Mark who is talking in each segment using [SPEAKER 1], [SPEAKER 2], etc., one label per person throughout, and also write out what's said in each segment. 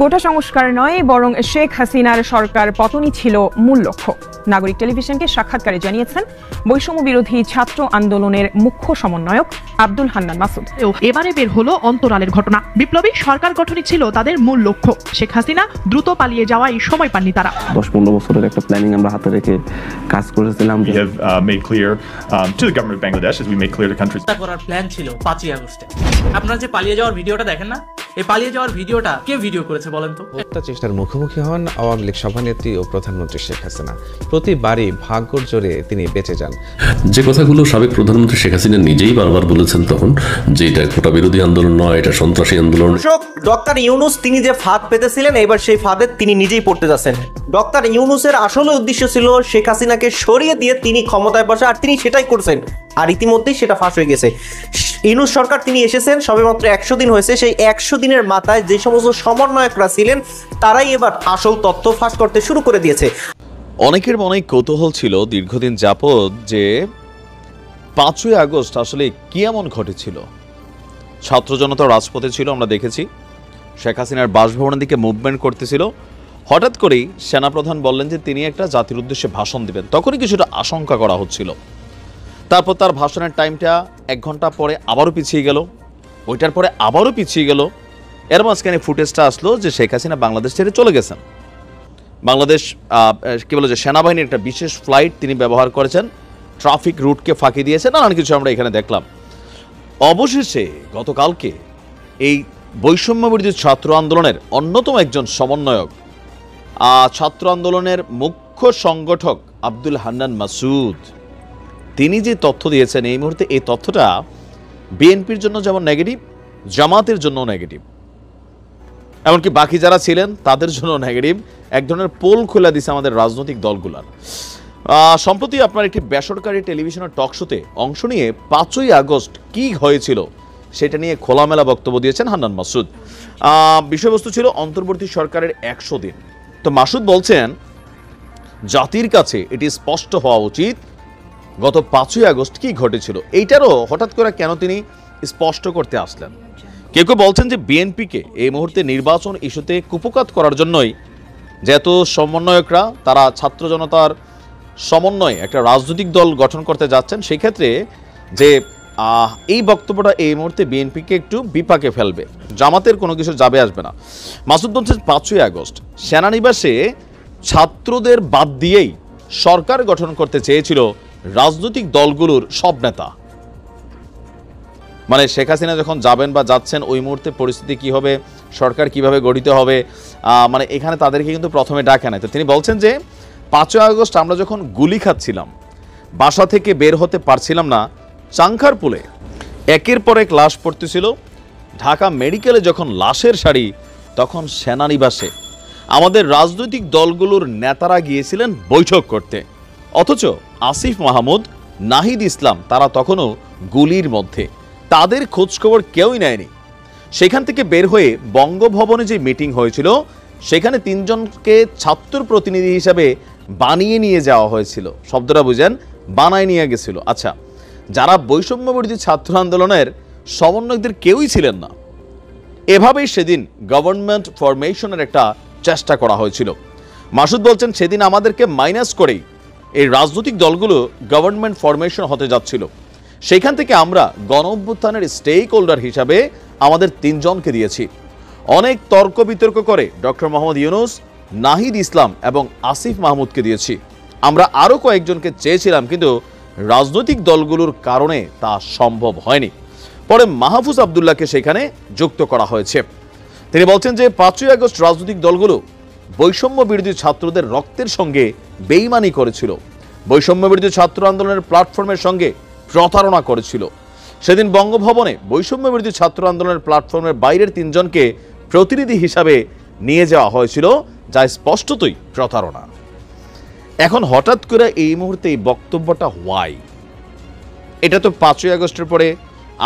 [SPEAKER 1] কোটা সংস্কার নয় বরং শেখ হাসিনার সরকার পতনই ছিল মূল লক্ষ্য। নাগরিক টেলিভিশনকে সাক্ষাৎকারে জানিয়েছেন বৈষম্য বিরোধী ছাত্র আন্দোলনের মুখ্য সমন্বয়ক আব্দুল হান্নান মাসুদ।
[SPEAKER 2] এবারে বের হলো অন্তরালের ঘটনা। বিপ্লবী সরকার গঠনই ছিল তাদের মূল লক্ষ্য। শেখ হাসিনা দ্রুত পালিয়ে যাওয়ায় সময় পাননি তারা।
[SPEAKER 3] 10-15 বছরের একটা প্ল্যানিং আমরা হাতে রেখে কাজ করেছিলাম।
[SPEAKER 4] We have made clear to the government of Bangladesh as we make clear to countries.
[SPEAKER 5] করার প্ল্যান ছিল 5ই আগস্টে। আপনারা যে পালিয়ে যাওয়ার ভিডিওটা দেখেন না, এই পালিয়ে যাওয়ার ভিডিওটা কে ভিডিও করেছে বলেন তো?
[SPEAKER 6] একটা চেষ্টার মুখোমুখি হন আওয়ামী লীগ সভানেত্রী ও প্রধানমন্ত্রী শেখ হাসিনা। প্রতিবারই ভাগ্যর জোরে তিনি বেঁচে যান।
[SPEAKER 7] যে কথাগুলো সাবেক প্রধানমন্ত্রী শেখ হাসিনা নিজেই বারবার বলেছেন তখন, যে এটা কোটা বিরোধী আন্দোলন নয়, এটা সন্ত্রাসী আন্দোলন।
[SPEAKER 8] ডক্টর ইউনূস তিনি যে ফাঁদ পেতেছিলেন, এবার সেই ফাঁদে তিনি নিজেই পড়তে যাচ্ছেন। ডক্টর ইউনূসের আসলে উদ্দেশ্য ছিল শেখ হাসিনাকে সরিয়ে দিয়ে তিনি ক্ষমতায় বসা, আর তিনি সেটাই করছেন। আর ইতিমধ্যেই সেটা ফাঁস হয়ে গেছে। ইউনূস সরকার তিনি এসেছেন সবেমাত্র 100 দিন হয়েছে। সেই 100 দিনের মাথায় যে সমস্ত সমন্বয়করা ছিলেন তারাই এবার আসল তথ্য ফাঁস করতে শুরু করে দিয়েছে।
[SPEAKER 9] অনেকের মনে কৌতূহল ছিল দীর্ঘদিন যাবত যে 5ই আগস্ট আসলে কি এমন ঘটেছিল। ছাত্র জনতা রাজপথে ছিল, আমরা দেখেছি। শেখ হাসিনার বাসভবনের দিকে মুভমেন্ট করতেছিল। হঠাৎ করেই সেনাপ্রধান বললেন যে তিনি একটা জাতির উদ্দেশ্যে ভাষণ দিবেন। তখনই কিছুটা আশঙ্কা করা হচ্ছিল। তারপর তার ভাষণের টাইমটা 1 ঘন্টা পরে আবারও পিছিয়ে গেল, ওইটার পরে আবারও পিছিয়ে গেল। এর মাঝখানে ফুটেজটা আসলো যে শেখ হাসিনা বাংলাদেশ ছেড়ে চলে গেছেন। বাংলাদেশ কি বলে যে সেনাবাহিনীর একটা বিশেষ ফ্লাইট তিনি ব্যবহার করেছেন, ট্রাফিক রুটকে ফাঁকি দিয়েছেন, নানান কিছু আমরা এখানে দেখলাম। অবশেষে গতকালকে এই বৈষম্য বিরোধী ছাত্র আন্দোলনের অন্যতম একজন সমন্বয়ক, ছাত্র আন্দোলনের মুখ্য সংগঠক আব্দুল হান্নান মাসুদ, তিনি যে তথ্য দিয়েছেন এই মুহূর্তে, এই তথ্যটা বিএনপির জন্য যেমন নেগেটিভ, জামাতের জন্য নেগেটিভ, এমনকি বাকি যারা ছিলেন তাদের জন্য নেগেটিভ। এক ধরনের পোল খুলে দিছে আমাদের রাজনৈতিক দলগুলার। সম্প্রতি আপনার একটি বেসরকারি টেলিভিশনের টক শোতে অংশ নিয়ে 5ই আগস্ট কি হয়েছিল সেটা নিয়ে খোলামেলা বক্তব্য দিয়েছেন হান্নান মাসুদ। বিষয়বস্তু ছিল অন্তর্বর্তী সরকারের 100 দিন। তো মাসুদ বলছেন জাতির কাছে এটি স্পষ্ট হওয়া উচিত গত 5ই আগস্ট কি ঘটেছিল। এইটারও হঠাৎ করে কেন তিনি স্পষ্ট করতে আসলেন। কেউ কেউ বলছেন যে বিএনপিকে এই মুহূর্তে নির্বাচন ইস্যুতে কুপকাত করার জন্যই যেহেতু সমন্বয়করা তারা ছাত্র জনতার সমন্বয়ে একটা রাজনৈতিক দল গঠন করতে যাচ্ছেন, সেই ক্ষেত্রে যে এই বক্তব্যটা এই মুহূর্তে বিএনপিকে একটু বিপাকে ফেলবে, জামাতের কোনো কিছু যাবে আসবে না। মাসুদ বলছেন 5ই আগস্ট সেনানিবাসে ছাত্রদের বাদ দিয়েই সরকার গঠন করতে চেয়েছিল রাজনৈতিক দলগুলোর সব নেতা। মানে শেখ হাসিনা যখন যাবেন বা যাচ্ছেন ওই মুহূর্তে পরিস্থিতি কি হবে, সরকার কিভাবে গঠিত হবে, মানে এখানে তাদেরকে কিন্তু প্রথমে ডাকে নাই। তো তিনি বলছেন যে 5ই আগস্ট আমরা যখন গুলি খাচ্ছিলাম, বাসা থেকে বের হতে পারছিলাম না, চাংখারপুলে একের পর এক লাশ পড়তেছিল, ঢাকা মেডিকেলে যখন লাশের সারি, তখন সেনানিবাসে আমাদের রাজনৈতিক দলগুলোর নেতারা গিয়েছিলেন বৈঠক করতে, অথচ আসিফ মাহমুদ, নাহিদ ইসলাম তারা তখনও গুলির মধ্যে, তাদের খোঁজখবর কেউই নেয়নি। সেখান থেকে বের হয়ে বঙ্গভবনে যে মিটিং হয়েছিল সেখানে 3 জনকে ছাত্র প্রতিনিধি হিসাবে বানিয়ে নিয়ে যাওয়া হয়েছিল। শব্দটা বুঝেন, বানায় নিয়ে গেছিল। আচ্ছা, যারা বৈষম্য বিরোধী ছাত্র আন্দোলনের সমন্বয়কদের কেউই ছিলেন না। এভাবেই সেদিন গভর্নমেন্ট ফরমেশনের একটা চেষ্টা করা হয়েছিল। মাসুদ বলছেন সেদিন আমাদেরকে মাইনাস করেই এই রাজনৈতিক দলগুলো গভর্নমেন্ট ফরমেশন হতে যাচ্ছিল। সেইখান থেকে আমরা গণ অভ্যুত্থানের স্টেক হোল্ডার হিসাবে আমাদের 3 জনকে দিয়েছি। অনেক তর্ক বিতর্ক করে ডক্টর মোহাম্মদ ইউনূস, নাহিদ ইসলাম এবং আসিফ মাহমুদকে দিয়েছি। আমরা আরও কয়েকজনকে চেয়েছিলাম, কিন্তু রাজনৈতিক দলগুলোর কারণে তা সম্ভব হয়নি। পরে মাহফুজ আবদুল্লাহকে সেখানে যুক্ত করা হয়েছে। তিনি বলছেন যে 5ই আগস্ট রাজনৈতিক দলগুলো বৈষম্য বিরোধী ছাত্রদের রক্তের সঙ্গে বেইমানি করেছিল, বৈষম্য বিরোধী ছাত্র আন্দোলনের প্ল্যাটফর্মের সঙ্গে প্রতারণা করেছিল। সেদিন বঙ্গভবনে বৈষম্য বিরোধী ছাত্র আন্দোলনের প্ল্যাটফর্মের বাইরের 3 জনকে প্রতিনিধি হিসাবে নিয়ে যাওয়া হয়েছিল, যা স্পষ্টতই প্রতারণা। এখন হঠাৎ করে এই মুহূর্তে এই বক্তব্যটা হোয়াই? এটা তো 5ই আগস্টের পরে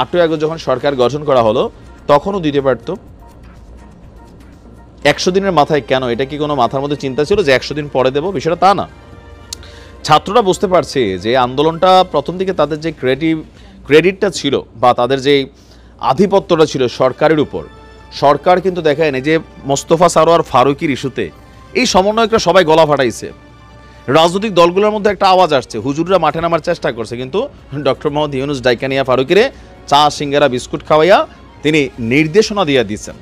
[SPEAKER 9] 8ই আগস্ট যখন সরকার গঠন করা হলো তখনও দিতে পারত। 100 দিনের মাথায় কেন? এটা কি কোনো মাথার মধ্যে চিন্তা ছিল যে 100 দিন পরে দেব? বিষয়টা তা না। ছাত্ররা বুঝতে পারছে যে আন্দোলনটা প্রথম দিকে তাদের যে ক্রেডিটটা ছিল বা তাদের যে আধিপত্যটা ছিল সরকারের উপর, সরকার কিন্তু দেখেন এই যে মোস্তফা সারোয়ার ফারুকির ইস্যুতে এই সমন্বয়করা সবাই গলা ফাটাইছে, রাজনৈতিক দলগুলোর মধ্যে একটা আওয়াজ আসছে, হুজুররা মাঠে নামার চেষ্টা করছে, কিন্তু ডক্টর মোহাম্মদ ইউনুস ডাইকানিয়া ফারুকিরে চা সিঙ্গারা বিস্কুট খাওয়াইয়া তিনি নির্দেশনা দিয়ে দিচ্ছেন।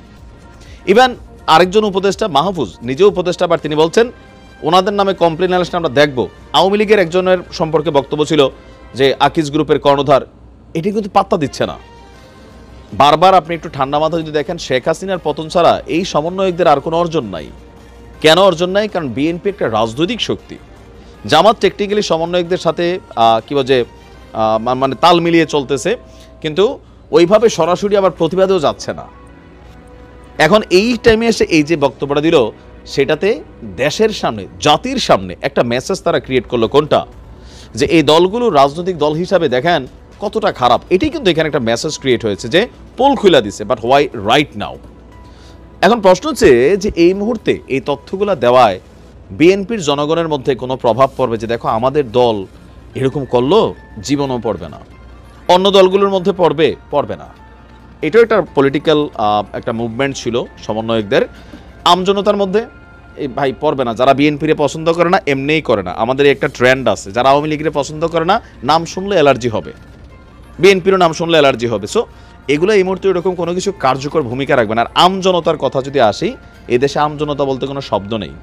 [SPEAKER 9] ইভেন আরেকজন উপদেষ্টা মাহফুজ নিজেও উপদেষ্টা, আবার তিনি বলছেন ওনাদের নামে কমপ্লেন আসলে আমরা দেখব। আওয়ামী লীগের একজনের সম্পর্কে বক্তব্য ছিল যে আকিজ গ্রুপের কর্ণধার, এটি কিন্তু পাত্তা দিচ্ছে না। বারবার আপনি একটু ঠান্ডা মাথা যদি দেখেন, শেখ হাসিনার পতন ছাড়া এই সমন্বয়কদের আর কোনো অর্জন নাই। কেন অর্জন নাই? কারণ বিএনপি একটা রাজনৈতিক শক্তি, জামাত টেকনিক্যালি সমন্বয়কদের সাথে কি বলে মানে তাল মিলিয়ে চলতেছে, কিন্তু ওইভাবে সরাসরি আবার প্রতিবাদেও যাচ্ছে না। এখন এই টাইমে এসে এই যে বক্তব্যটা দিল, সেটাতে দেশের সামনে, জাতির সামনে একটা মেসেজ তারা ক্রিয়েট করলো, কোনটা? যে এই দলগুলো রাজনৈতিক দল হিসাবে দেখেন কতটা খারাপ। এটাই কিন্তু এখানে একটা মেসেজ ক্রিয়েট হয়েছে যে পোল খুলে দিছে, বাট হোয়াই রাইট নাও। এখন প্রশ্ন হচ্ছে যে এই মুহূর্তে এই তথ্যগুলো দেওয়ায় বিএনপির জনগণের মধ্যে কোনো প্রভাব পড়বে যে দেখো আমাদের দল এরকম করলো, জীবনও পড়বে না। অন্য দলগুলোর মধ্যে পড়বে না। এটাও একটা পলিটিক্যাল একটা মুভমেন্ট ছিল সমন্বয়কদের, আমজনতার মধ্যে এই ভাই পড়বে না। যারা বিএনপিরে পছন্দ করে না এমনিই করে না, আমাদের একটা ট্রেন্ড আছে, যারা আওয়ামী লীগের পছন্দ করে না নাম শুনলে অ্যালার্জি হবে, বিএনপিরও নাম শুনলে অ্যালার্জি হবে। সো এগুলো এই মুহূর্তে এরকম কোনো কিছু কার্যকর ভূমিকা রাখবে না। আর আমজনতার কথা যদি আসি, এদেশে আমজনতা বলতে কোনো শব্দ নেই,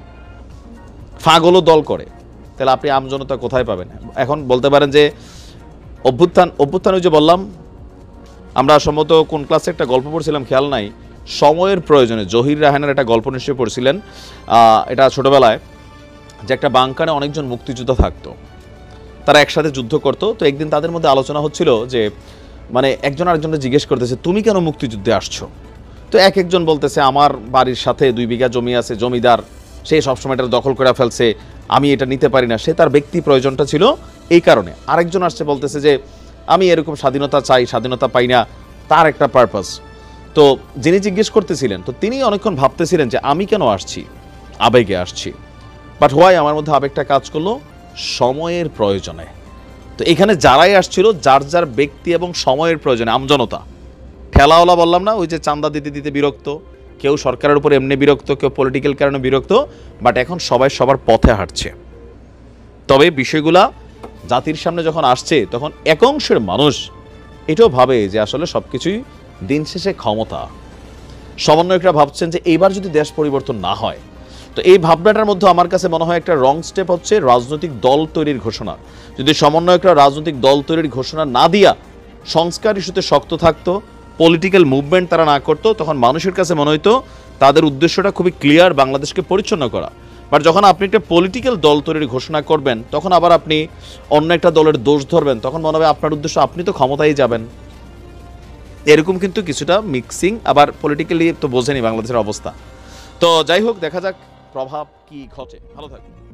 [SPEAKER 9] ফাগলও দল করে, তাহলে আপনি আমজনতা কোথায় পাবেন? এখন বলতে পারেন যে অভ্যুত্থান ওই যে বললাম, আমরা সম্ভবত কোন ক্লাসে একটা গল্প পড়ছিলাম খেয়াল নাই, সময়ের প্রয়োজনে জহির রায়হানের একটা গল্প নিশ্চয়ই পড়ছিলেন, এটা ছোটবেলায়, যে একটা বাংকারে অনেকজন মুক্তিযোদ্ধা থাকতো, তারা একসাথে যুদ্ধ করতো। তো একদিন তাদের মধ্যে আলোচনা হচ্ছিল যে মানে একজন আরেকজনকে জিজ্ঞেস করতেছে তুমি কেন মুক্তিযুদ্ধে আসছো? তো একজন বলতেছে আমার বাড়ির সাথে 2 বিঘা জমি আছে, জমিদার সে সবসময় এটা দখল করে ফেলছে, আমি এটা নিতে পারি না, সে তার ব্যক্তি প্রয়োজনটা ছিল এই কারণে। আরেকজন আসছে বলতেছে যে আমি এরকম স্বাধীনতা চাই, স্বাধীনতা পাই না, তার একটা পারপাস। তো যিনি জিজ্ঞেস করতেছিলেন, তো তিনি অনেকক্ষণ ভাবতেছিলেন যে আমি কেন আসছি, আবেগে আসছি, বাট হোয়াই আমার মধ্যে আবেগটা কাজ করলো সময়ের প্রয়োজনে। তো এখানে যারাই আসছিল যার যার ব্যক্তি এবং সময়ের প্রয়োজনে, আমজনতা, ঠেলাওয়ালা বললাম না, ওই যে চাঁদা দিতে দিতে বিরক্ত, কেউ সরকারের উপর এমনি বিরক্ত, কেউ পলিটিক্যাল কারণে বিরক্ত, বাট এখন সবাই সবার পথে হাঁটছে। তবে বিষয়গুলা জাতির সামনে যখন আসছে, তখন এক অংশের মানুষ এটাও ভাবে যে আসলে সব কিছুই দিন শেষে ক্ষমতা। সমন্বয়করা ভাবছেন যে এইবার যদি দেশ পরিবর্তন না হয়, তো এই ভাবনাটার মধ্যে আমার কাছে মনে হয় একটা রং স্টেপ হচ্ছে রাজনৈতিক দল তৈরির ঘোষণা। যদি সমন্বয়করা রাজনৈতিক দল তৈরির ঘোষণা না দিয়া সংস্কার ইস্যুতে শক্ত থাকতো, পলিটিক্যাল মুভমেন্ট তারা না করতো, তখন মানুষের কাছে মনে হইতো তাদের উদ্দেশ্যটা খুবই ক্লিয়ার, বাংলাদেশকে পরিচ্ছন্ন করা। বাট যখন আপনি একটা পলিটিক্যাল দল তৈরির ঘোষণা করবেন, তখন আবার আপনি অন্য একটা দলের দোষ ধরবেন, তখন মনে হবে আপনার উদ্দেশ্য আপনি তো ক্ষমতায় যাবেন। এরকম কিন্তু কিছুটা মিক্সিং, আবার পলিটিক্যালি তো বোঝেনি বাংলাদেশের অবস্থা। তো যাই হোক, দেখা যাক প্রভাব কি ঘটে। ভালো থাকবেন।